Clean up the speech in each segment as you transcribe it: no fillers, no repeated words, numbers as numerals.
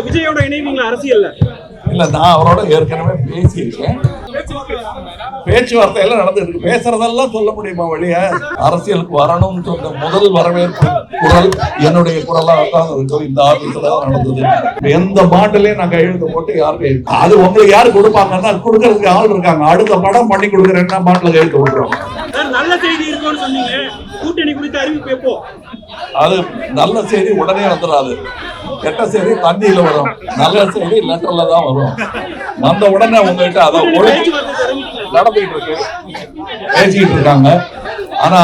Sir விஜயோட இணைவீங்களா அரசியல்ல? இல்ல, நான் அவரோட ஏற்கனவே பேசியிருக்கேன். பேச்சுவார்த்தை எல்லாம் நடந்துருக்கு. பேசுறதெல்லாம் சொல்ல முடியுமா வழிய? அரசியலுக்கு வரணும்னு சொன்ன முதல் வரவேற்பு குரல் என்னுடைய குரலாக தான் இருக்கும். இந்த ஆபீஸ்ல தான் நடந்தது. எந்த பாட்டிலையும் நான் கையெழுத்து போட்டு யாருக்கு அது உங்களுக்கு யாரு கொடுப்பாங்கன்னா கொடுக்கறதுக்கு ஆள் இருக்காங்க. அடுத்த படம் பண்ணி கொடுக்குறேன்னா பாட்டில கையெழுத்து கொடுக்குறோம். நல்ல செய்தி இருக்குன்னு சொன்னீங்க, கூட்டணி குறித்த அறிவிப்பு எப்போ? அது நல்ல செய்தி உடனே வந்துடாது. கெட்ட செய்தி தண்ணியில வரும், நல்ல செய்தி லெட்டர்ல தான் வரும். வந்த உடனே உங்ககிட்ட அதை நடந்துட்டு இருக்கு, பேசிக்கிட்டு இருக்காங்க. ஆனா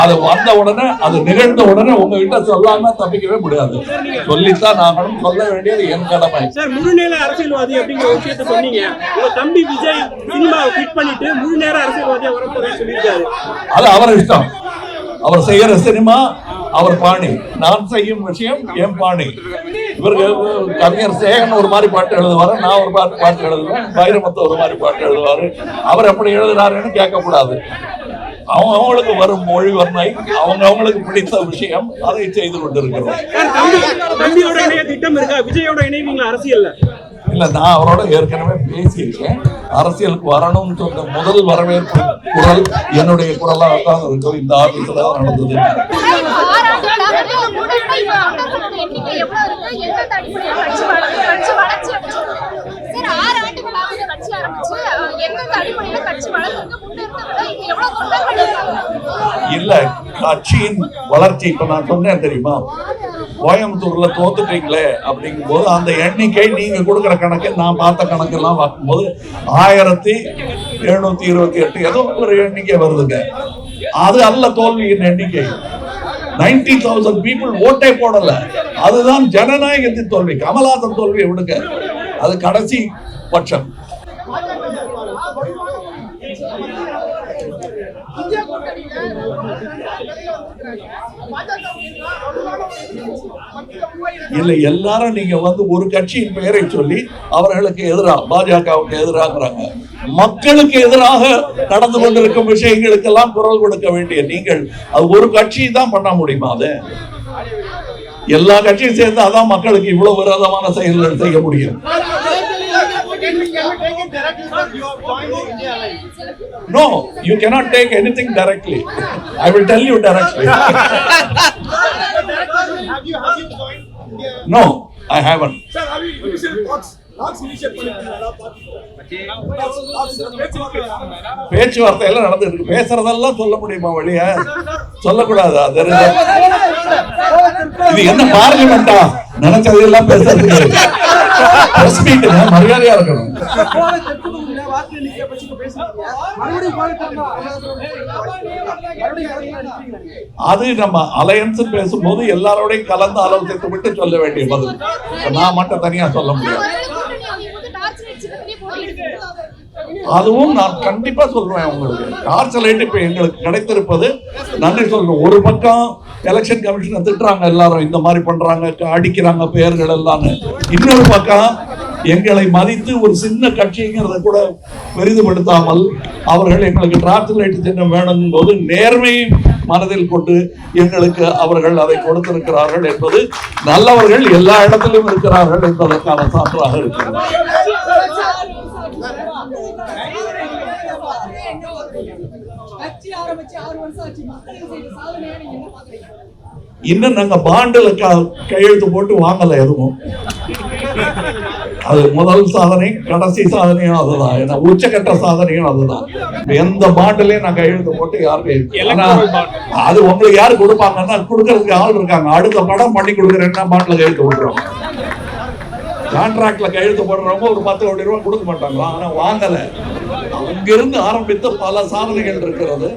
அது வந்த உடனே, அது நிகழ்ந்த உடனே உங்ககிட்ட சொல்லாம தப்பிக்கவே முடியாது. சொல்லித்தான் நாங்களும் சொல்ல வேண்டியது என் கடமை. சார், முழுநேர அரசியல்வாதி அப்படிங்கிற ஒரு விஷயத்த சொன்னீங்க. உங்க தம்பி விஜய் சினிமாவை கிளிக் பண்ணிட்டு முழுநேர அரசியல்வாதியா வரப்போறேன்னு சொல்லியிருக்காரு. அது அவர் இஷ்டம். அவர் செய்யற சினிமா அவர் பாணி, நான் செய்யும் விஷயம் என் பாணி. இவருக்கு கவிஞர் சேகன் ஒரு மாதிரி பாட்டு எழுதுவாரு, நான் ஒரு பாட்டு எழுதுவேன், வைரமுத்து ஒரு மாதிரி பாட்டு எழுதுவாரு. அவர் எப்படி எழுதுறாருன்னு கேட்கக்கூடாது. அவங்களுக்கு வரும் மொழி வர்ணை, அவங்களுக்கு பிடித்த விஷயம், அதை செய்து கொண்டிருக்கிறோம். தம்பியோட இணைய திட்டம் இருக்கா? விஜயோட இணைவீங்களா அரசியல்ல? இல்ல, நான் அவரோட ஏற்கனவே பேசியிருக்கேன். அரசியலுக்கு வரணும்னு சொன்ன முதல் வரவேற்பு குரல் என்னுடைய குரலாக தான் இருக்கும். இந்த ஆபீஸ்ல தான் நடந்தது. இல்ல, கட்சியின் வளர்ச்சி இப்ப நான் சொன்னேன் தெரியுமா, கோயம்புத்தூர்ல தோத்துட்டீங்களே அப்படிங்கும் போது அந்த எண்ணிக்கை நீங்க கொடுக்குற கணக்கு நான் பார்த்த கணக்கெல்லாம் பார்க்கும்போது 1728 ஏதோ ஒரு எண்ணிக்கை வருதுங்க. அது அல்ல தோல்வியின் எண்ணிக்கை. 90,000 people ஓட்டே போடல. அதுதான் ஜனநாயகத்தின் தோல்வி. கமல்ஹாசன் தோல்வியை விடுங்க, அது கடைசி பட்சம். இல்ல, எல்லாரும் நீங்க வந்து ஒரு கட்சியின் பெயரை சொல்லி அவர்களுக்கு எதிராக, பாஜகவுக்கு எதிராகிறாங்க. மக்களுக்கு எதிராக நடந்து கொண்டிருக்கும் விஷயங்களுக்கெல்லாம் குரல் கொடுக்க வேண்டிய நீங்கள் அது ஒரு கட்சி தான் பண்ண முடியுமா? அது எல்லா கட்சியும் சேர்ந்து அதான் மக்களுக்கு இவ்வளவு விரோதமான செயல்கள் செய்ய முடியும். No, you cannot take anything directly. I will tell you directly. No, I haven't. Sir, have you initial talks initiate பண்ணிருக்கீங்களா? பேச்சுவார்த்தை எல்லாம் நடந்துருக்கு. பேசுறதெல்லாம் சொல்ல முடியுமா வழிய? சொல்லக்கூடாது. இது என்ன பார்லிமெண்டா? நினைச்சதெல்லாம் பேசுறதுக்கு மரியாதையா இருக்கணும். அது நம்ம அலையன்ஸ் பேசும்போது எல்லாரோடையும் கலந்து ஆலோசித்து விட்டு சொல்ல வேண்டிய பதில். நான் மட்டும் தனியா சொல்ல முடியாது. அதுவும் நான் கண்டிப்பா சொல்றேன். உங்களுக்கு டார்ச் லைட் இப்ப எங்களுக்கு கிடைத்திருப்பது நன்றி சொல்றேன். ஒரு பக்கம் எலெக்ஷன் கமிஷனை திட்டுறாங்க, எல்லாரும் இந்த மாதிரி பண்றாங்க, அடிக்கிறாங்க பெயர்கள் எல்லாம். இன்னொரு பக்கம் எங்களை மதித்து ஒரு சின்ன கட்சிங்கிறத கூட பெரிதுபடுத்தாமல் அவர்கள் எங்களுக்கு டார்ச் லைட் சின்னம் வேணும் போது நேர்மை மனதில் கொண்டு எங்களுக்கு அவர்கள் அதை கொடுத்திருக்கிறார்கள் என்பது நல்லவர்கள் எல்லா இடத்திலும் இருக்கிறார்கள் என்பதற்கான சான்றாக இருக்கிறது. இன்னும் நாங்க பாண்டுல கையெழுத்து போட்டு வாங்கல எதுவும். அது முதல் சாதனை, கடைசி சாதனையும் அதுதான், ஏன்னா உச்சகட்ட சாதனையும் அதுதான். எந்த பாண்டிலையும் நான் கையெழுத்து போட்டு யாருக்கும் அது உங்களுக்கு யாரு கொடுப்பாங்கன்னா கொடுக்கறதுக்கு ஆள் இருக்காங்க. அடுத்த படம் பண்ணி கொடுக்குறேன்னா பாண்டில கையெழுத்து போட்டுறோம். கான்ட்ராக்ட்ல கையெழுத்து போடுறவங்க ஒரு 10 கோடி ரூபாய் கொடுக்க மாட்டாங்களா? ஆனா வாங்கல. அங்கிருந்து ஆரம்பித்த பல சாதனைகள் இருக்கிறது.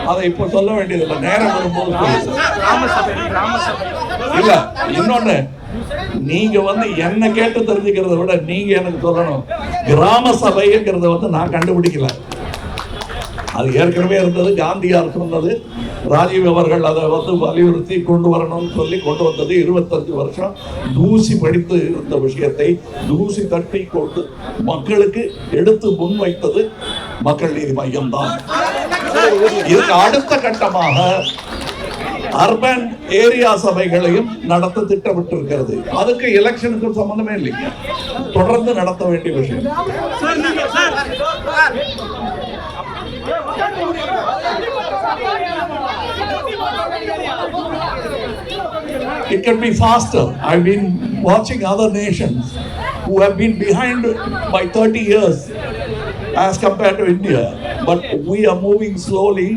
அதை இப்ப சொல்ல வேண்டியதில்லை, நேரம் வரும்போது இல்ல. இன்னொன்னு, நீங்க வந்து என்ன கேட்டு தெரிஞ்சுக்கிறத விட நீங்க எனக்கு சொல்லணும். கிராம சபைங்கிறத வந்து நான் கண்டுபிடிக்கல. அது ஏற்கனவே இருந்தது, காந்தியார் சொன்னது. ராஜீவ் அவர்கள் அதை வந்து வலியுறுத்தி கொண்டு வரணும்னு சொல்லி கொண்டு வந்தது. 25 வருஷம் தூசி படித்து இருந்த விஷயத்தை தூசி தட்டி கொண்டு மக்களுக்கு எடுத்து முன்வைத்தது மக்கள் நீதி மையம் தான். இதுக்கு அடுத்த கட்டமாக அர்பன் ஏரியா சபைகளையும் நடத்த திட்டமிட்டிருக்கிறது. அதுக்கு எலெக்ஷனுக்கு சம்பந்தமே இல்லைங்க, தொடர்ந்து நடத்த வேண்டிய விஷயம். சார் நீங்க sir It can be faster. I've been watching other nations who have been behind by 30 years as compared to India. But we are moving slowly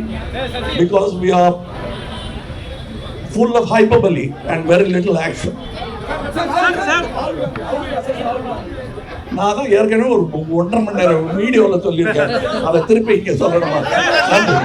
because we are full of hyperbole and very little action. நான் தான் ஏற்கனவே ஒரு 1.5 மணி நேரம் வீடியோவில் சொல்லியிருக்கேன், அதை திருப்பி இங்கே சொல்லணுமா? நன்றி.